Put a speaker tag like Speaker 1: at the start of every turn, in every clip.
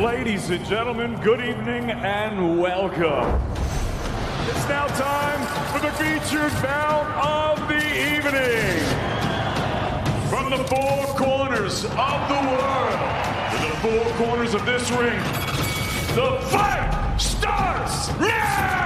Speaker 1: Ladies and gentlemen, good evening and welcome. It's now time for the featured bout of the evening. From the four corners of the world to the four corners of this ring, the fight starts now!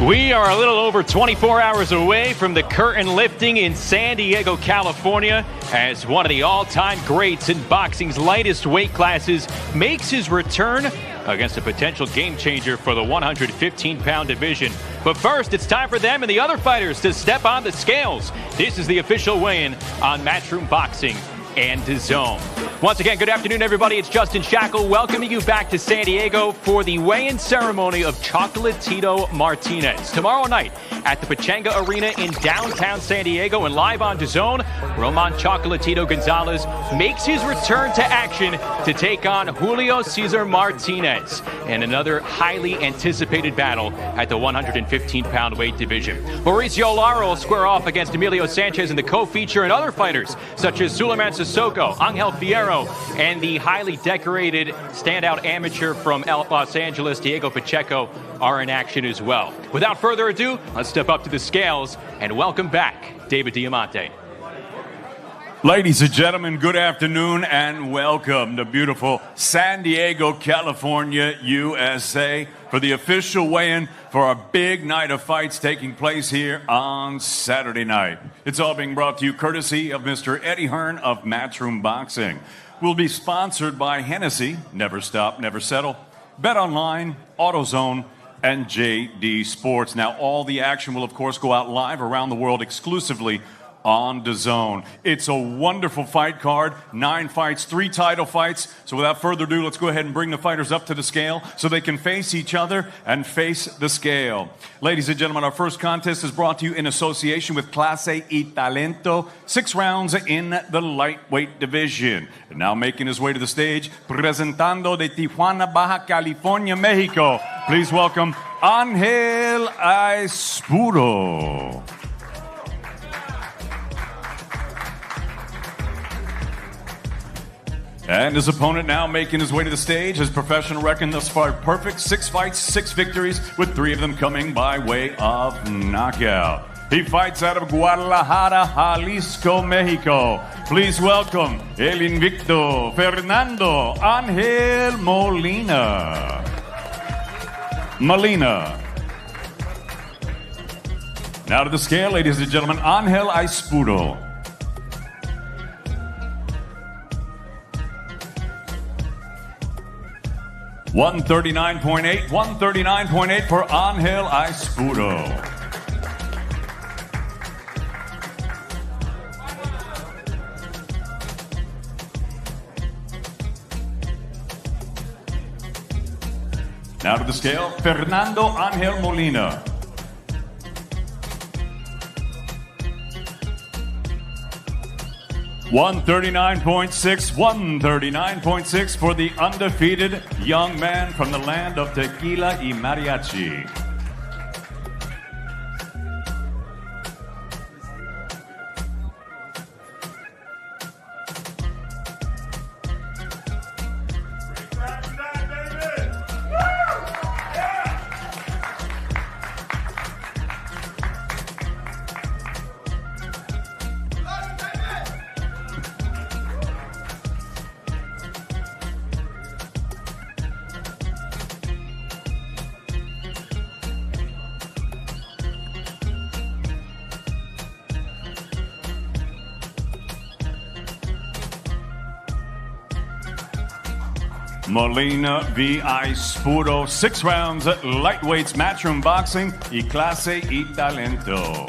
Speaker 2: We are a little over 24 hours away from the curtain lifting in San Diego, California, as one of the all-time greats in boxing's lightest weight classes makes his return against a potential game changer for the 115-pound division. But first, it's time for them and the other fighters to step on the scales. This is the official weigh-in on Matchroom Boxing and Dazn. Once again, good afternoon, everybody. It's Justin Shackle welcoming you back to San Diego for the weigh-in ceremony of Chocolatito Martinez. Tomorrow night at the Pacheco Arena in downtown San Diego and live on Dazn, Roman Chocolatito Gonzalez makes his return to action to take on Julio Cesar Martinez in another highly anticipated battle at the 115-pound weight division. Mauricio Lara will square off against Emilio Sanchez in the co-feature, and other fighters such as Sissoko, Angel Fierro, and the highly decorated standout amateur from Los Angeles, Diego Pacheco, are in action as well. Without further ado, let's step up to the scales and welcome back David Diamante.
Speaker 1: Ladies and gentlemen, good afternoon and welcome to beautiful San Diego, California, USA, for the official weigh-in for our big night of fights taking place here on Saturday night. It's all being brought to you courtesy of Mr. Eddie Hearn of Matchroom Boxing. We'll be sponsored by Hennessy, Never Stop, Never Settle, Bet Online, AutoZone, and JD Sports. Now, all the action will, of course, go out live around the world exclusively on Dazn. It's a wonderful fight card, 9 fights, 3 title fights. So without further ado, let's go ahead and bring the fighters up to the scale so they can face each other and face the scale. Ladies and gentlemen, our first contest is brought to you in association with Clase y Talento, 6 rounds in the lightweight division. And now making his way to the stage, presentando de Tijuana, Baja California, Mexico. Please welcome Angel Aispuro. And his opponent now making his way to the stage. His professional record thus far perfect. 6 fights, 6 victories, with 3 of them coming by way of knockout. He fights out of Guadalajara, Jalisco, Mexico. Please welcome El Invicto, Fernando Angel Molina. Now to the scale, ladies and gentlemen, Angel Aispuro. 139.8 for Angel Aispuro. Now to the scale, Fernando Angel Molina. 139.6 for the undefeated young man from the land of tequila y mariachi. Molina v. Aispuro, 6 rounds at lightweights, Matchroom Boxing y Clase y Talento.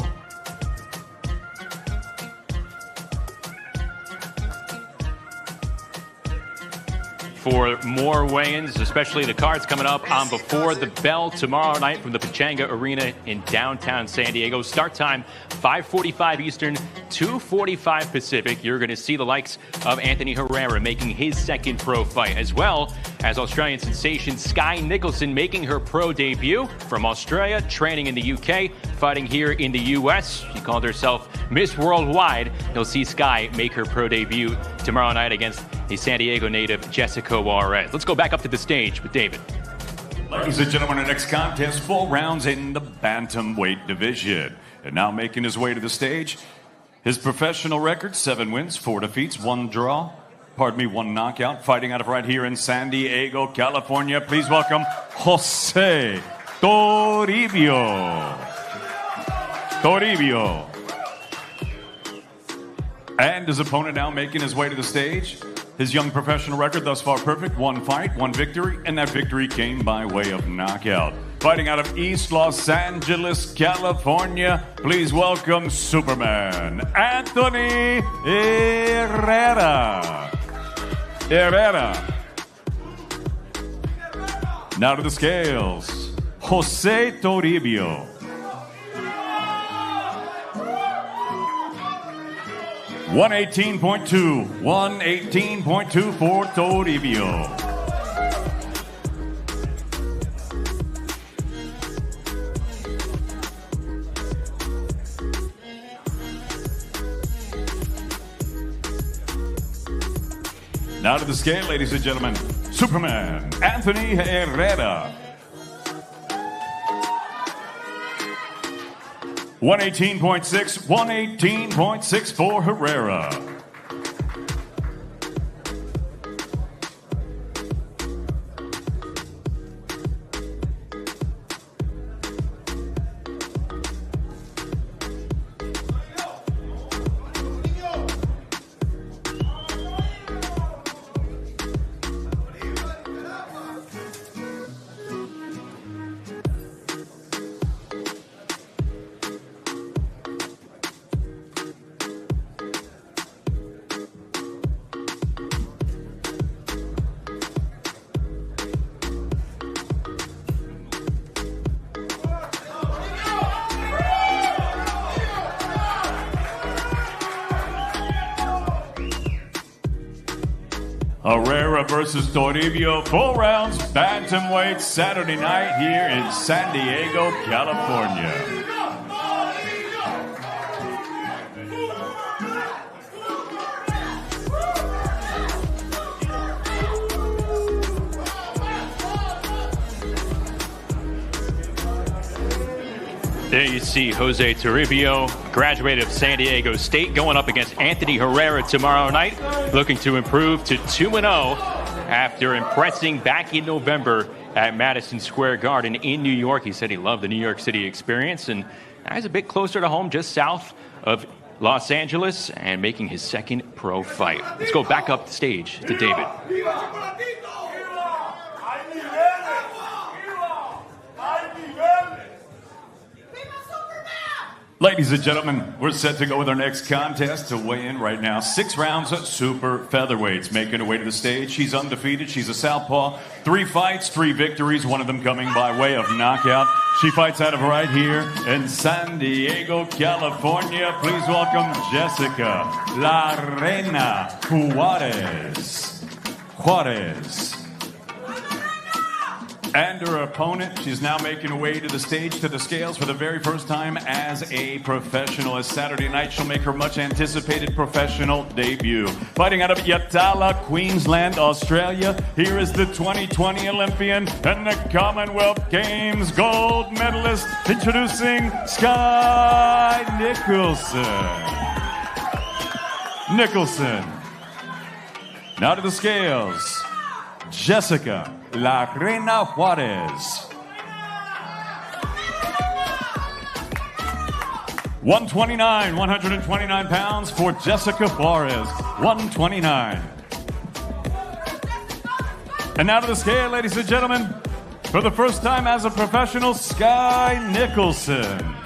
Speaker 2: For more weigh-ins, especially the cards coming up on Before the Bell tomorrow night from the Pacheco Arena in downtown San Diego. Start time 5:45 Eastern, 2:45 Pacific. You're going to see the likes of Anthony Herrera making his second pro fight, as well as Australian sensation Sky Nicholson making her pro debut from Australia, training in the UK, fighting here in the US. She called herself Miss Worldwide. You'll see Sky make her pro debut tomorrow night against the San Diego native Jessica Juarez. Let's go back up to the stage with David.
Speaker 1: Ladies and gentlemen, our next contest, 4 rounds in the bantamweight division. And now making his way to the stage, his professional record, 7 wins, 4 defeats, 1 draw. 1 knockout, fighting out of right here in San Diego, California. Please welcome Jose Torribio. And his opponent now making his way to the stage. His young professional record thus far perfect, 1 fight, 1 victory, and that victory came by way of knockout. Fighting out of East Los Angeles, California, please welcome Superman, Anthony Herrera. Now to the scales, Jose Torribio. 118.2 for Torribio. Now to the scale, ladies and gentlemen, Superman, Anthony Herrera. 118.6 for Herrera. Herrera versus Torribio, 4 rounds, bantamweight, Saturday night here in San Diego, California.
Speaker 2: There you see Jose Torribio, graduate of San Diego State, going up against Anthony Herrera tomorrow night, looking to improve to 2-0 after impressing back in November at Madison Square Garden in New York. He said he loved the New York City experience, and now he's a bit closer to home, just south of Los Angeles, and making his second pro fight. Let's go back up the stage to David.
Speaker 1: Ladies and gentlemen, we're set to go with our next contest to weigh in right now. 6 rounds of super featherweights. Making her way to the stage. She's undefeated. She's a southpaw. 3 fights, 3 victories, one of them coming by way of knockout. She fights out of right here in San Diego, California. Please welcome Jessica La Reina Juarez. And her opponent, she's now making her way to the stage, to the scales for the very first time as a professional. As Saturday night, she'll make her much anticipated professional debut. Fighting out of Yatala, Queensland, Australia, here is the 2020 Olympian and the Commonwealth Games gold medalist, introducing Sky Nicholson. Now to the scales, Jessica La Reina Juarez. 129 pounds for Jessica Juarez. 129. And now to the scale, ladies and gentlemen, for the first time as a professional, Sky Nicholson.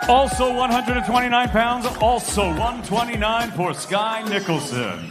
Speaker 1: Also 129 pounds, also 129 for Sky Nicholson.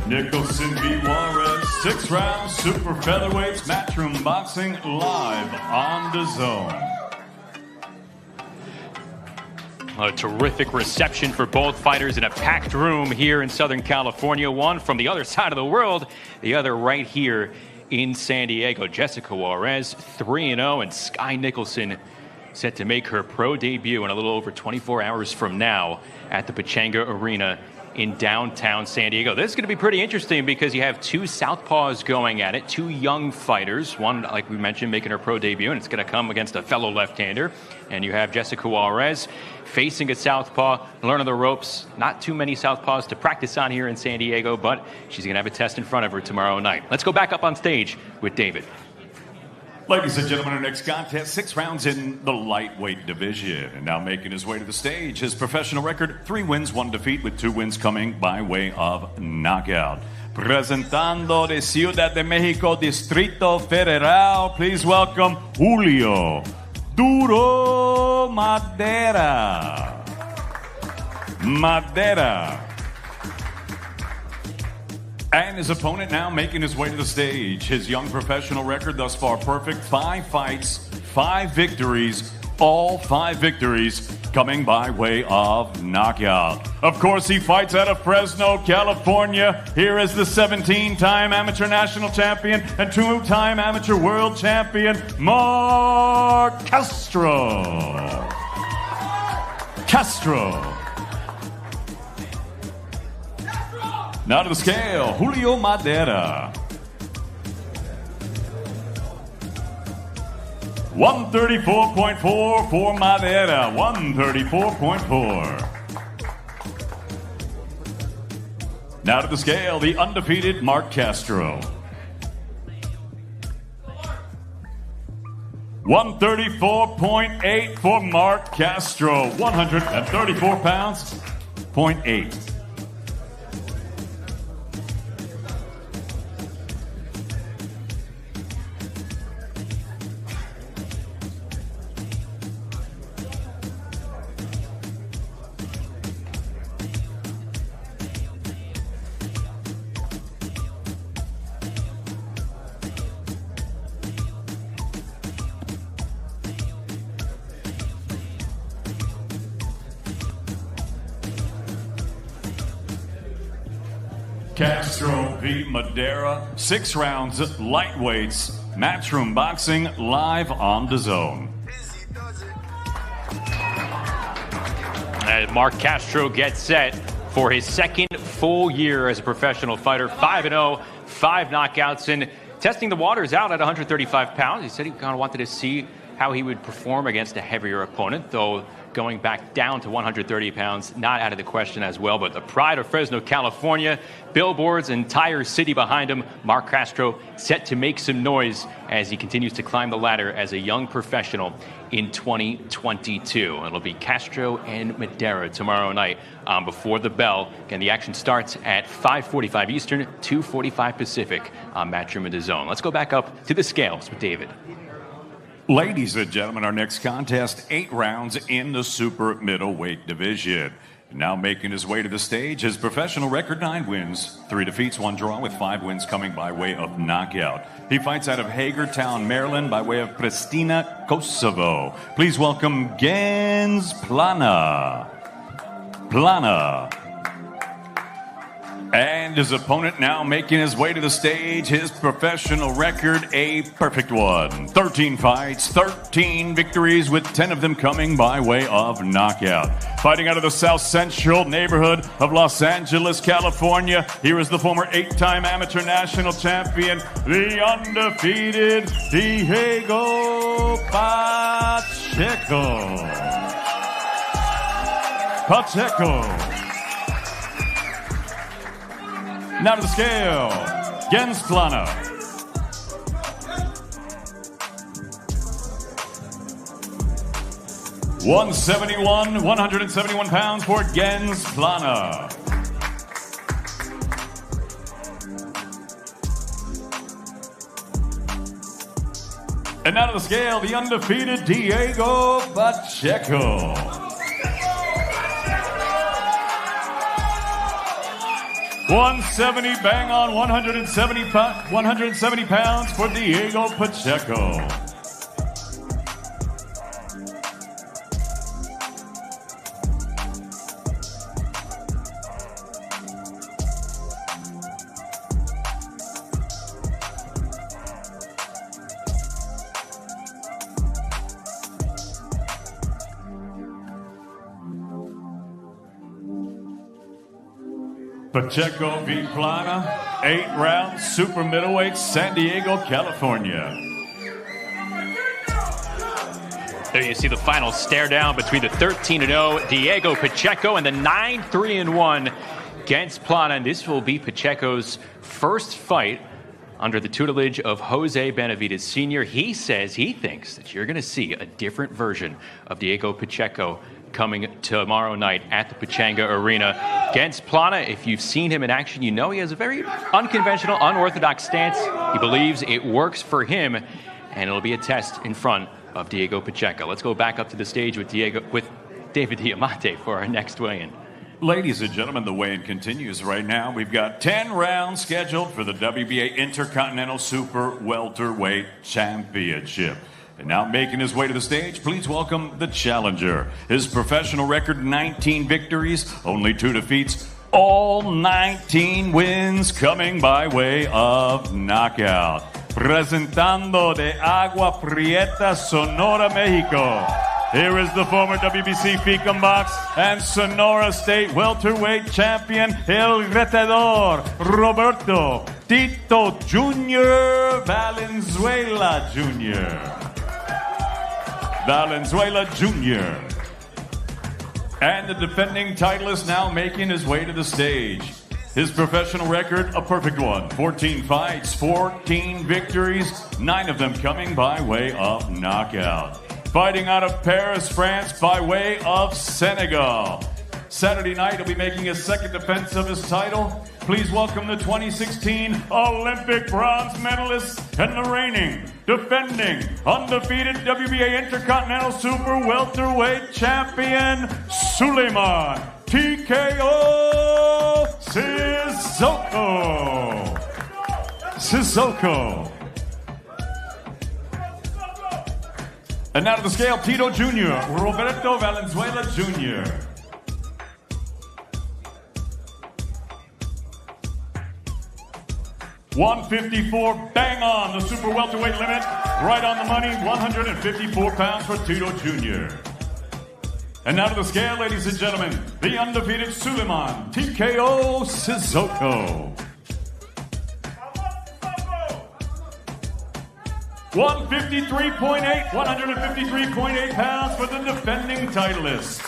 Speaker 1: Nicholson v. Juarez, 6 rounds, super featherweights, matchroom boxing, live on Dazn.
Speaker 2: A terrific reception for both fighters in a packed room here in Southern California. One from the other side of the world, the other right here in San Diego. Jessica Juarez, 3-0, and Sky Nicholson set to make her pro debut in a little over 24 hours from now at the Pechanga Arena in downtown San Diego. This is going to be pretty interesting because you have two southpaws going at it, two young fighters. One, like we mentioned, making her pro debut, and it's going to come against a fellow left-hander. And you have Jessica Juarez facing a southpaw, learning the ropes. Not too many southpaws to practice on here in San Diego, but she's going to have a test in front of her tomorrow night. Let's go back up on stage with David.
Speaker 1: Ladies and gentlemen, our next contest, 6 rounds in the lightweight division. And now making his way to the stage, his professional record, 3 wins, 1 defeat, with 2 wins coming by way of knockout. Presentando de Ciudad de Mexico, Distrito Federal, please welcome Julio Duro Madera. And his opponent now making his way to the stage. His young professional record thus far perfect. 5 fights, 5 victories, all 5 victories coming by way of knockout. Of course, he fights out of Fresno, California. Here is the 17-time amateur national champion and 2-time amateur world champion, Castro. Now to the scale, Julio Madera. 134.4 for Madera, 134.4. Now to the scale, the undefeated Mark Castro. 134.8 for Mark Castro, 134 pounds, 0.8. Castro v. Madera, 6 rounds, lightweights, matchroom boxing, live on Dazn.
Speaker 2: As Mark Castro gets set for his second full year as a professional fighter, 5-0, 5 knockouts, and testing the waters out at 135 pounds. He said he kind of wanted to see how he would perform against a heavier opponent, though going back down to 130 pounds, not out of the question as well. But the pride of Fresno, California, billboards, entire city behind him, Mark Castro set to make some noise as he continues to climb the ladder as a young professional in 2022. It'll be Castro and Madera tomorrow night before the bell. Again, the action starts at 5:45 Eastern, 2:45 Pacific on Matchroom and Dazn. Let's go back up to the scales with David.
Speaker 1: Ladies and gentlemen, our next contest, 8 rounds in the super middleweight division. Now making his way to the stage, his professional record, 9 wins, 3 defeats, 1 draw, with 5 wins coming by way of knockout. He fights out of Hagerstown, Maryland, by way of Pristina, Kosovo. Please welcome Plania. And his opponent now making his way to the stage, his professional record, a perfect one. 13 fights, 13 victories, with 10 of them coming by way of knockout. Fighting out of the South Central neighborhood of Los Angeles, California, here is the former 8-time amateur national champion, the undefeated Diego Pacheco. Now to the scale, Plania. 171 pounds for Plania. And now to the scale, the undefeated Diego Pacheco. 170, bang on, 170 pounds for Diego Pacheco. Pacheco v. Plania, 8 rounds, super middleweight, San Diego, California.
Speaker 2: There you see the final stare down between the 13-0 Diego Pacheco and the 9-3-1 against Plania. And this will be Pacheco's first fight under the tutelage of Jose Benavidez Sr. He says he thinks that you're going to see a different version of Diego Pacheco coming tomorrow night at the Pechanga Arena against Plania. If you've seen him in action, you know he has a very unconventional, unorthodox stance. He believes it works for him, and it'll be a test in front of Diego Pacheco. Let's go back up to the stage with David Diamante for our next weigh-in.
Speaker 1: Ladies and gentlemen, the weigh-in continues right now. We've got 10 rounds scheduled for the WBA Intercontinental Super Welterweight Championship. And now making his way to the stage, please welcome the challenger. His professional record, 19 victories, only 2 defeats, all 19 wins coming by way of knockout. Presentando de Agua Prieta, Sonora, Mexico. Here is the former WBC FICA Box and Sonora State welterweight champion, El Retador, Roberto Tito Jr. Valenzuela Jr. Valenzuela Jr. And the defending titleist now making his way to the stage. His professional record, a perfect one. 14 fights, 14 victories, 9 of them coming by way of knockout. Fighting out of Paris, France by way of Senegal. Saturday night, he'll be making his second defense of his title. Please welcome the 2016 Olympic bronze medalist and the reigning, defending, undefeated WBA Intercontinental Super Welterweight Champion, Suleiman TKO Sissoko. And now to the scale, Tito Jr., Roberto Valenzuela Jr. $154, bang on, the super welterweight limit, right on the money, 154 pounds for Tito Jr. And now to the scale, ladies and gentlemen, the undefeated Suleiman TKO Sissoko. 153.8 pounds for the defending titleist.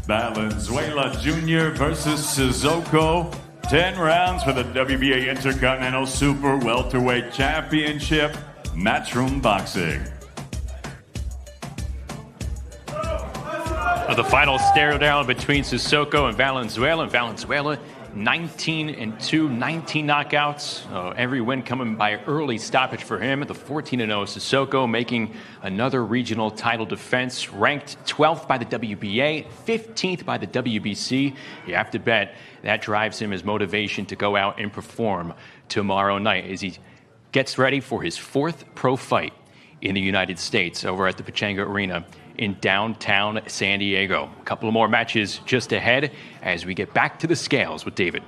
Speaker 1: Valenzuela Jr. versus Sissoko. 10 rounds for the WBA Intercontinental Super Welterweight Championship. Matchroom Boxing.
Speaker 2: The final stare down between Sissoko and Valenzuela. And Valenzuela, 19-2, 19 knockouts. Every win coming by early stoppage for him. The 14-0 Sissoko making another regional title defense. Ranked 12th by the WBA, 15th by the WBC. You have to bet that drives him as motivation to go out and perform tomorrow night as he gets ready for his 4th pro fight in the United States over at the Pechanga Arena in downtown San Diego. A couple of more matches just ahead as we get back to the scales with David.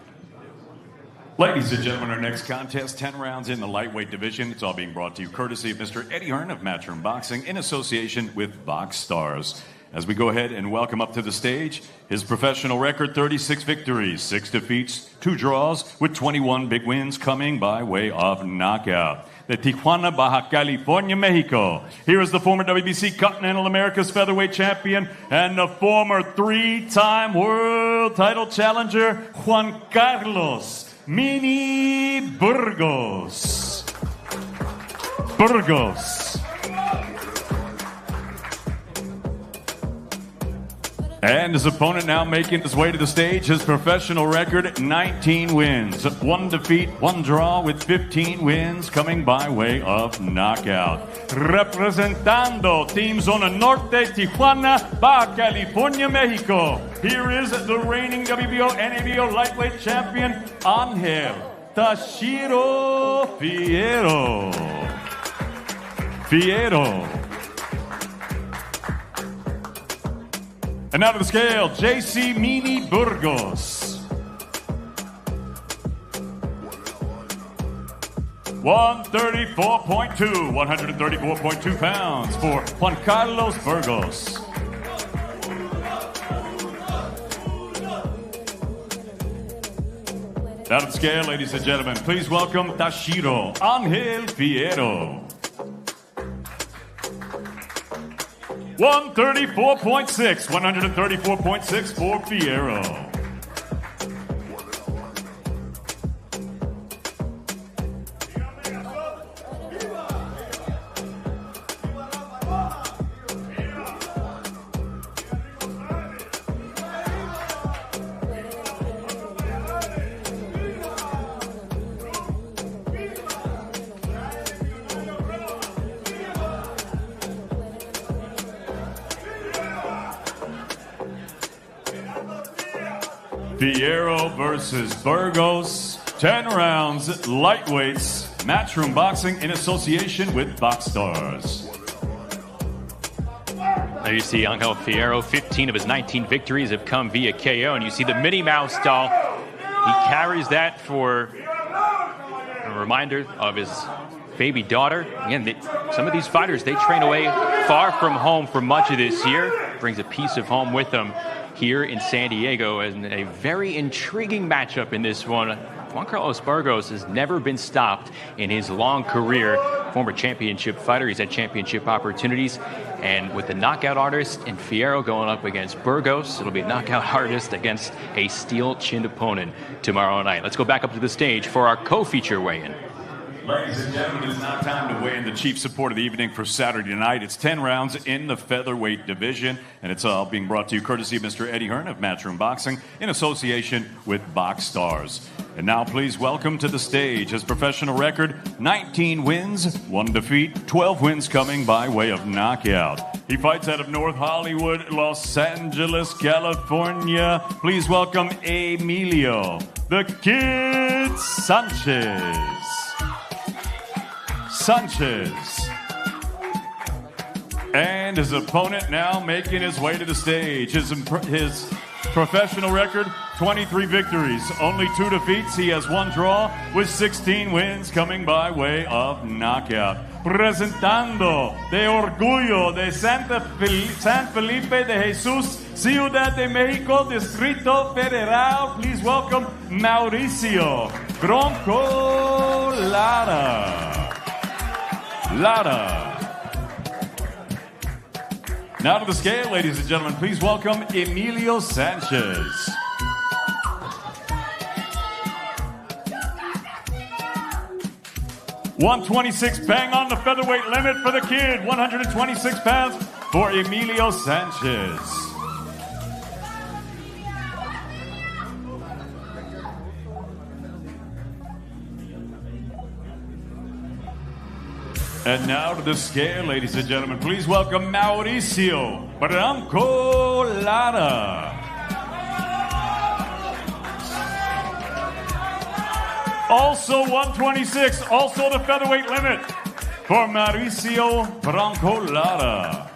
Speaker 1: Ladies and gentlemen, our next contest, 10 rounds in the lightweight division. It's all being brought to you courtesy of Mr. Eddie Hearn of Matchroom Boxing in association with Box Stars. as we go ahead and welcome up to the stage his professional record, 36 victories, 6 defeats, 2 draws, with 21 big wins coming by way of knockout. The Tijuana, Baja California, Mexico. Here is the former WBC Continental Americas featherweight champion and the former 3-time world title challenger, Juan Carlos Mini Burgos. And his opponent now making his way to the stage. His professional record, 19 wins, 1 defeat, 1 draw, with 15 wins coming by way of knockout. Representando Team Zona Norte, Tijuana, Baja California, Mexico. Here is the reigning WBO, NABO lightweight champion, Ángel Tashiro Fierro. And now to the scale, JC Mini Burgos. 134.2 pounds for Juan Carlos Burgos. Now to the scale, ladies and gentlemen, please welcome Tashiro Ángel Fierro. 134.6 for Fierro. Fierro versus Burgos, 10 rounds, lightweights, matchroom boxing in association with BoxStars.
Speaker 2: There you see Ángel Fierro, 15 of his 19 victories have come via KO, and you see the Minnie Mouse doll. He carries that for a reminder of his baby daughter. Again, some of these fighters, they train away far from home for much of this year. Brings a piece of home with them here in San Diego, and a very intriguing matchup in this one. Juan Carlos Burgos has never been stopped in his long career. Former championship fighter, he's had championship opportunities. And with the knockout artist and Fierro going up against Burgos, it'll be a knockout artist against a steel-chinned opponent tomorrow night. Let's go back up to the stage for our co-feature weigh-in.
Speaker 1: Ladies and gentlemen, it's now time to weigh in the chief support of the evening for Saturday night. It's 10 rounds in the featherweight division, and it's all being brought to you courtesy of Mr. Eddie Hearn of Matchroom Boxing in association with BoxStars. And now please welcome to the stage his professional record, 19 wins, 1 defeat, 12 wins coming by way of knockout. He fights out of North Hollywood, Los Angeles, California. Please welcome Emilio, the Kid Sanchez. And his opponent now making his way to the stage. His professional record, 23 victories, only 2 defeats. He has 1 draw with 16 wins coming by way of knockout. Presentando de Orgullo de San Felipe de Jesus, Ciudad de México, Distrito Federal. Please welcome Mauricio Bronco Lara. Now to the scale, ladies and gentlemen, please welcome Emilio Sanchez. $126, bang on the featherweight limit for the kid. 126 pounds for Emilio Sanchez. And now to the scale, ladies and gentlemen. Please welcome Mauricio Bronco Lara. Also 126, also the featherweight limit for Mauricio Bronco Lara.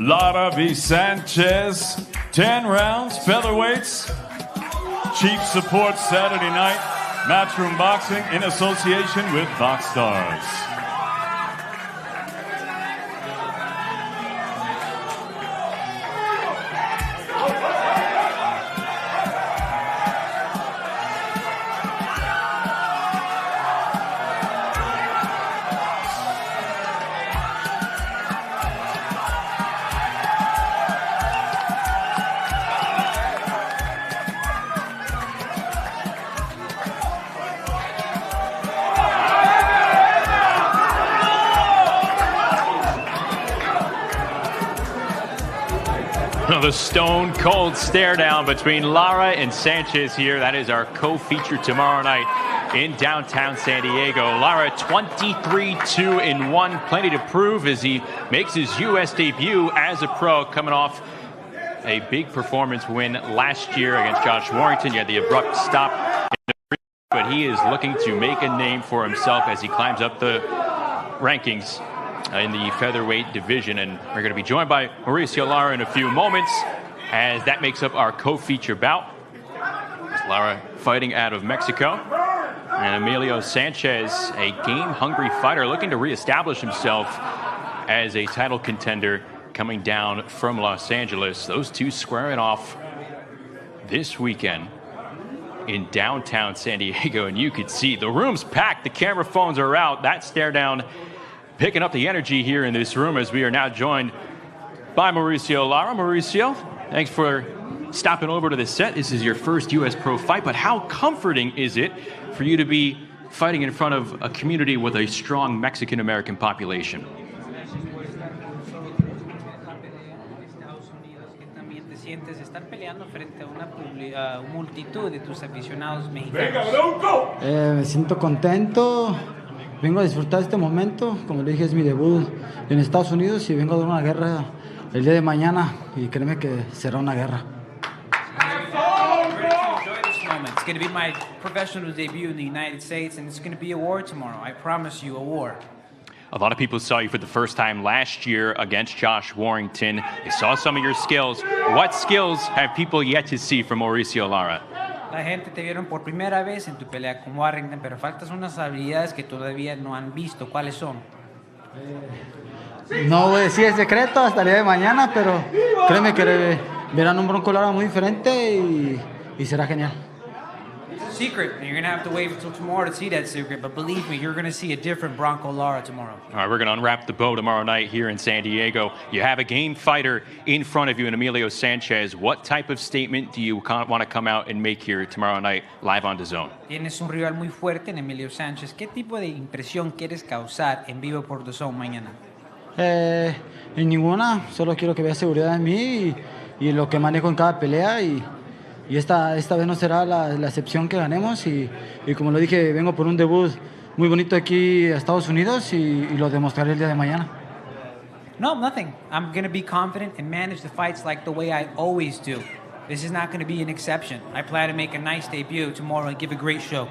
Speaker 1: Lara v. Sanchez, 10 rounds, featherweights. Chief support Saturday night, Matchroom Boxing in association with Box Stars.
Speaker 2: The stone cold stare down between Lara and Sanchez here. That is our co-feature tomorrow night in downtown San Diego. Lara 23-2-1, plenty to prove as he makes his U.S. debut as a pro, coming off a big performance win last year against Josh Warrington. You had the abrupt stop in the but he is looking to make a name for himself as he climbs up the rankings in the featherweight division, and we're going to be joined by Mauricio Lara in a few moments as that makes up our co-feature bout. It's Lara fighting out of Mexico, and Emilio Sanchez, a game-hungry fighter looking to reestablish himself as a title contender coming down from Los Angeles. Those two squaring off this weekend in downtown San Diego, and you could see the room's packed, the camera phones are out. That stare down picking up the energy here in this room as we are now joined by Mauricio Lara. Mauricio, thanks for stopping over to the set. This is your first U.S. pro fight, but how comforting is it for you to be fighting in front of a community with a strong Mexican-American population?
Speaker 3: Me siento contento. Vengo a disfrutar este momento, como le dije, es mi debut en Estados Unidos y vengo a dar una guerra el día de mañana y créeme que será una guerra.
Speaker 4: It's going to be my professional debut in the United States, and it's going to be a war tomorrow. I promise you, a war.
Speaker 2: A lot of people saw you for the first time last year against Josh Warrington. They saw some of your skills. What skills have people yet to see from Mauricio Lara?
Speaker 4: La gente te vieron por primera vez en tu pelea con Warrington, pero faltas unas habilidades que todavía no han visto. ¿Cuáles son?
Speaker 3: No voy a decir el secreto hasta el día de mañana, pero créeme que verán un Bronco Lara muy diferente y será genial.
Speaker 4: Secret, and you're going to have to wait until tomorrow to see that secret, but believe me, you're going to see a different Bronco Lara tomorrow.
Speaker 2: All right, we're going to unwrap the bow tomorrow night here in San Diego. You have a game fighter in front of you in Emilio Sanchez. What type of statement do you want to come out and make here tomorrow night live on Dazn?
Speaker 4: Tienes un rival muy fuerte en Emilio Sanchez. ¿Qué tipo de impresión quieres causar en vivo por Dazn mañana?
Speaker 3: En ninguna, solo quiero que vea seguridad en mí y lo que manejo en cada pelea y esta vez no será la excepción que ganemos y como lo dije, vengo por un debut muy bonito aquí a Estados Unidos y lo demostraré el día de mañana.
Speaker 4: No, nothing. I'm going to be confident and manage the fights like the way I always do. This is not going to be an exception. I plan to make a nice debut tomorrow and give a great show.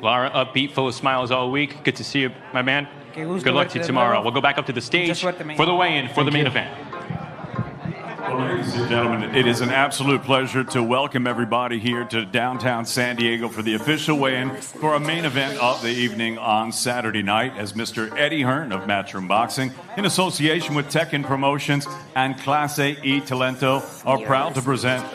Speaker 2: Lara, upbeat, full of smiles all week. Good to see you, my man. Good luck to you tomorrow. We'll go back up to the stage for the weigh-in, for the main event.
Speaker 1: Well, ladies and gentlemen, it is an absolute pleasure to welcome everybody here to downtown San Diego for the official weigh-in for a main event of the evening on Saturday night, as Mr. Eddie Hearn of Matchroom Boxing, in association with Tekken Promotions and Clase E Talento, are proud to present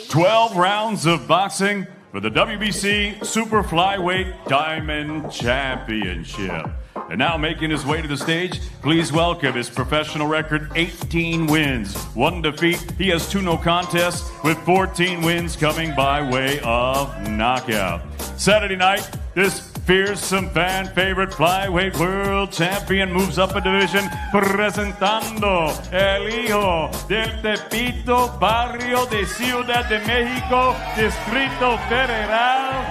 Speaker 1: 12 rounds of boxing for the WBC Super Flyweight Diamond Championship. And now making his way to the stage, please welcome his professional record, 18 wins, 1 defeat. He has 2 no contests with 14 wins coming by way of knockout. Saturday night, this fearsome fan favorite flyweight world champion moves up a division, presentando el hijo del Tepito, barrio de Ciudad de México, Distrito Federal,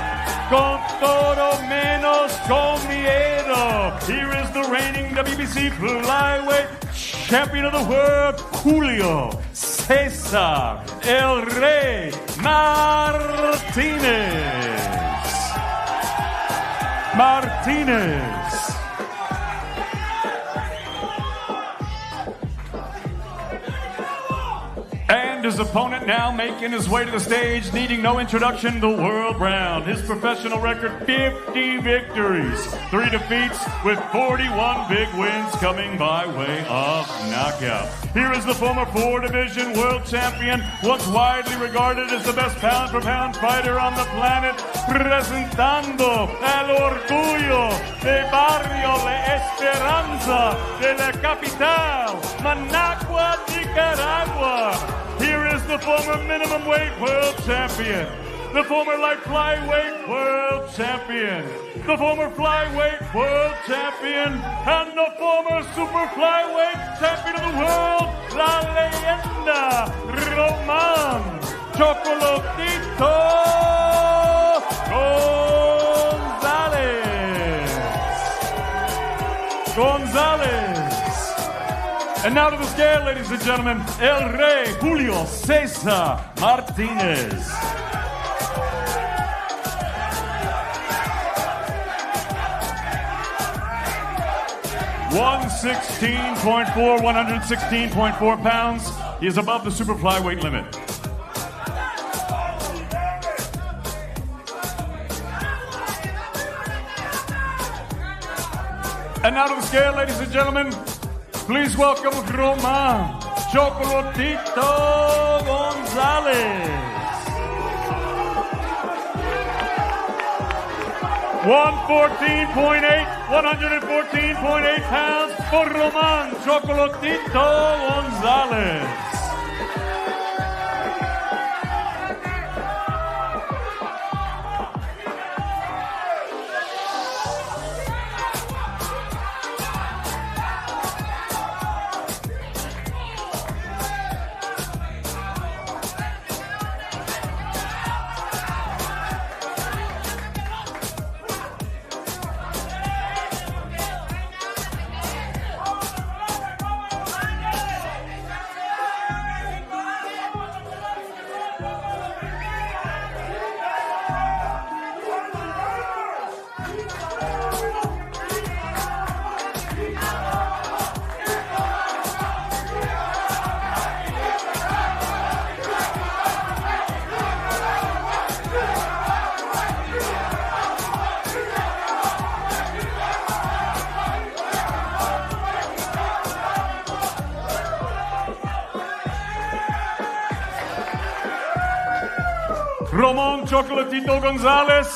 Speaker 1: con todo menos con miedo. Here is the reigning WBC flyweight champion of the world, Julio Cesar El Rey Martinez. And his opponent now making his way to the stage, needing no introduction, the world round. His professional record, 50 victories, 3 defeats with 41 big wins coming by way of knockout. Here is the former 4-division world champion, once widely regarded as the best pound-for-pound fighter on the planet, presentando el orgullo de Barrio La Esperanza de la capital, Managua, Nicaragua. Here is the former minimum weight world champion, the former light flyweight world champion, the former flyweight world champion, and the former super flyweight champion of the world, La Leyenda, Roman Chocolatito Gonzalez. And now to the scale, ladies and gentlemen, El Rey Julio Cesar Martinez. $116.4 pounds. He is above the super flyweight limit. And now to the scale, ladies and gentlemen, please welcome Roman Chocolatito Gonzalez. 114.8 pounds for Roman Chocolatito Gonzalez. Roman Chocolatito Gonzalez,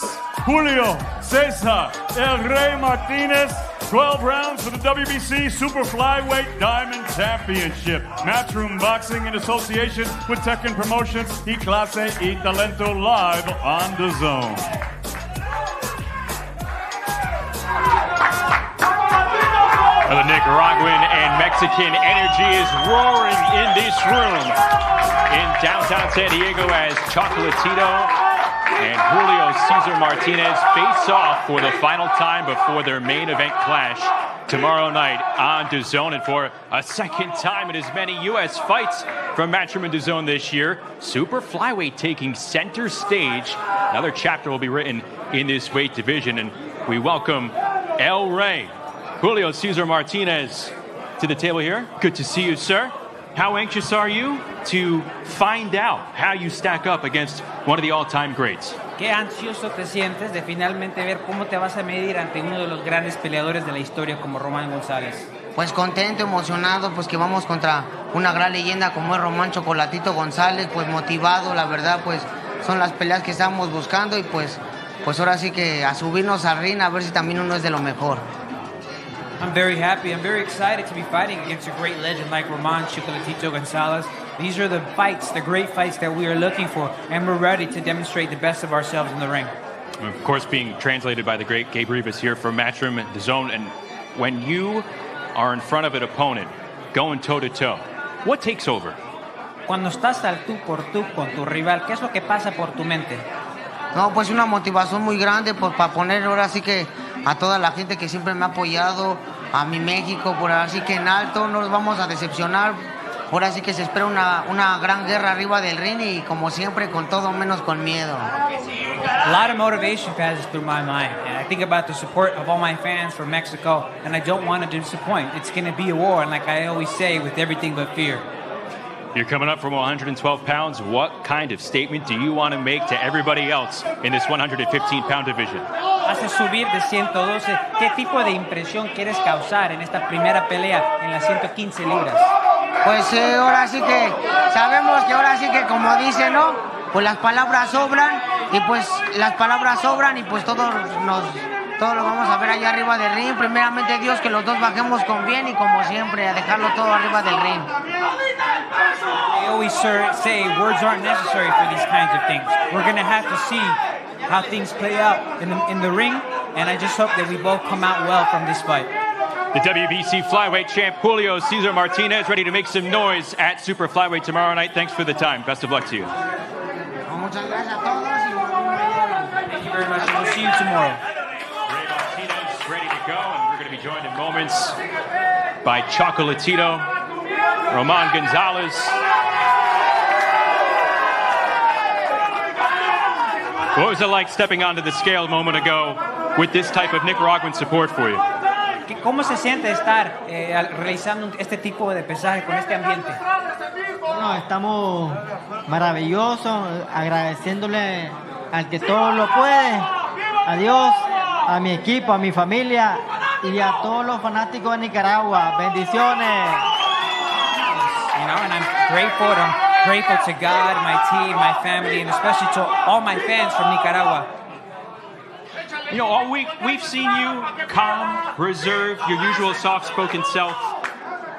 Speaker 1: Julio Cesar El Rey Martinez, 12 rounds for the WBC Super Flyweight Diamond Championship. Matchroom Boxing in association with Tekken Promotions y Clase y Talento live on Dazn.
Speaker 2: The Nicaraguan and Mexican energy is roaring in this room in downtown San Diego as Chocolatito and Julio Cesar Martinez face off for the final time before their main event clash tomorrow night on Dazn. And for a second time in as many U.S. fights from Matchroom and Dazn this year, Super Flyweight taking center stage. Another chapter will be written in this weight division, and we welcome El Rey Julio Cesar Martinez to the table here. Good to see you, sir. How anxious are you to find out how you stack up against one of the all-time greats?
Speaker 4: ¿Qué ansioso te sientes de finalmente ver cómo te vas a medir ante uno de los grandes peleadores de la historia como Román González?
Speaker 5: Pues contento, emocionado, pues que vamos contra una gran leyenda como es Román Chocolatito González, pues motivado, la verdad, pues son las peleas que estamos buscando y pues ahora sí que a subirnos al ring a ver si también uno es de lo mejor.
Speaker 4: I'm very happy. I'm very excited to be fighting against a great legend like Román Chocolatito González. These are the fights, the great fights that we are looking for, and we're ready to demonstrate the best of ourselves in the ring.
Speaker 2: Of course, being translated by the great Gabe Rivas here from Matchroom and Dazn. And when you are in front of an opponent, going toe-to-toe, what takes over?
Speaker 4: Cuando estás al tú por tú con tu rival, ¿qué es lo que pasa por tu mente?
Speaker 5: No, pues una motivación muy grande pues, para poner ahora sí que a toda la gente que siempre me ha apoyado, a mi México, por así que en alto, no nos vamos a decepcionar. Ahora sí que se espera una gran guerra arriba del ring y como siempre con todo menos con miedo.
Speaker 4: A lot of motivation passes through my mind, and I think about the support of all my fans from Mexico, and I don't want to disappoint. It's going to be a war, and like I always say, with everything but fear.
Speaker 2: You're coming up from 112 pounds. What kind of statement do you want to make to everybody else in this 115-pound division?
Speaker 4: Vas a subir de 112. ¿Qué tipo de impresión quieres causar en esta primera pelea en las 115 libras?
Speaker 5: Pues ahora sí que sabemos que ahora sí que como dicen, ¿no? Pues las palabras sobran y pues las palabras sobran y pues todos lo vamos a ver allá arriba del ring. Primeramente Dios, que los dos bajemos con bien y como siempre a dejarlo todo arriba del ring.
Speaker 4: They always say words aren't necessary for these kinds of things. We're going to have to see how things play out in the ring, and I just hope that we both come out well from this fight.
Speaker 2: The WBC flyweight champ Julio Cesar Martinez ready to make some noise at Super Flyweight tomorrow night. Thanks for the time. Best of luck to you.
Speaker 5: Muchas gracias a todos.
Speaker 4: Thank you very much. We'll see you tomorrow.
Speaker 2: Martinez ready to go, and we're going to be joined in moments by Chocolatito, Roman Gonzalez. What was it like stepping onto the scale a moment ago with this type of Nicaraguan support for you?
Speaker 4: ¿Cómo se siente estar realizando este tipo de pesaje con este ambiente?
Speaker 6: Bueno, estamos maravillosos, agradeciéndole al que todo lo puede, a Dios, a mi equipo, a mi familia y a todos los fanáticos de Nicaragua. Bendiciones.
Speaker 4: You know, and I'm grateful to God, my team, my family, and especially to all my fans from Nicaragua.
Speaker 2: You know, all week we've seen you calm, reserved, your usual soft-spoken self.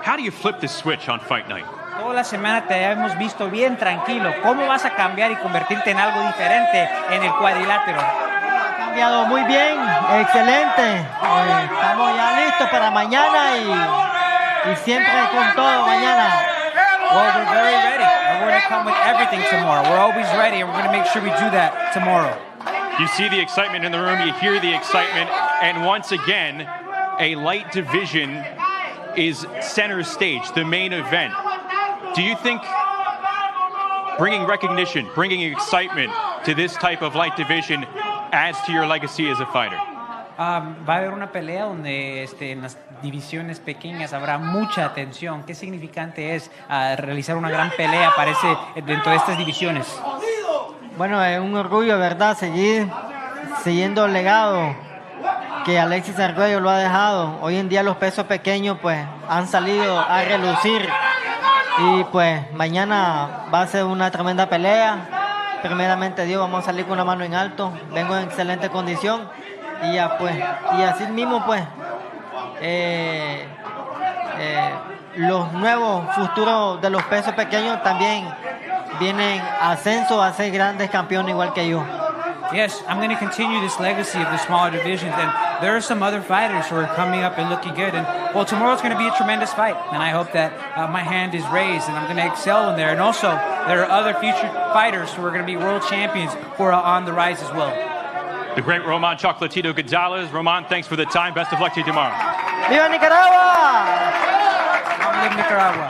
Speaker 2: How do you flip the switch on fight night?
Speaker 4: Toda la semana te hemos visto bien tranquilo. ¿Cómo vas a cambiar y convertirte en algo diferente en el cuadrilátero?
Speaker 6: Ha cambiado muy bien, excelente. Estamos ya listos para mañana y siempre con todo mañana.
Speaker 4: Well, we're very ready. And we're going to come with everything tomorrow. We're always ready, and we're going to make sure we do that tomorrow.
Speaker 2: You see the excitement in the room, you hear the excitement, and once again, a light division is center stage, the main event. Do you think bringing recognition, bringing excitement to this type of light division adds to your legacy as a fighter?
Speaker 4: Va a haber una pelea donde en las divisiones pequeñas habrá mucha atención. ¿Qué significante es realizar una gran pelea dentro de estas divisiones?
Speaker 6: Bueno, es un orgullo, ¿verdad? Siguiendo el legado que Alexis Arguello lo ha dejado. Hoy en día los pesos pequeños pues han salido a relucir y pues mañana va a ser una tremenda pelea. Primeramente Dios, vamos a salir con una mano en alto. Vengo en excelente condición y ya pues, y así mismo pues los nuevos futuros de los pesos pequeños también vienen ascenso a ser grandes campeones igual que yo.
Speaker 4: Yes, I'm going to continue this legacy of the smaller divisions, and there are some other fighters who are coming up and looking good. And well, tomorrow's going to be a tremendous fight, and I hope that my hand is raised, and I'm going to excel in there. And also, there are other future fighters who are going to be world champions who are on the rise as well.
Speaker 2: The great Roman Chocolatito Gonzalez. Roman, thanks for the time. Best of luck to you tomorrow.
Speaker 6: ¡Viva Nicaragua!
Speaker 4: Long live Nicaragua.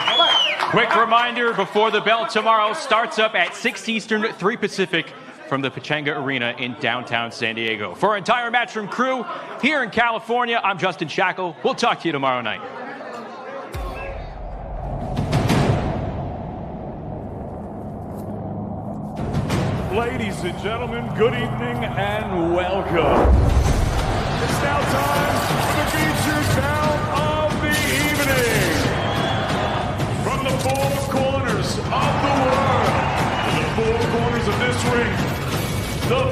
Speaker 2: Quick reminder before the bell tomorrow starts up at 6 Eastern, 3 Pacific from the Pechanga Arena in downtown San Diego. For our entire Matchroom crew here in California, I'm Justin Shackle. We'll talk to you tomorrow night.
Speaker 1: Ladies and gentlemen, good evening and welcome. It's now time for the featured bout of the evening. From the four corners of the world to the four corners of this ring, the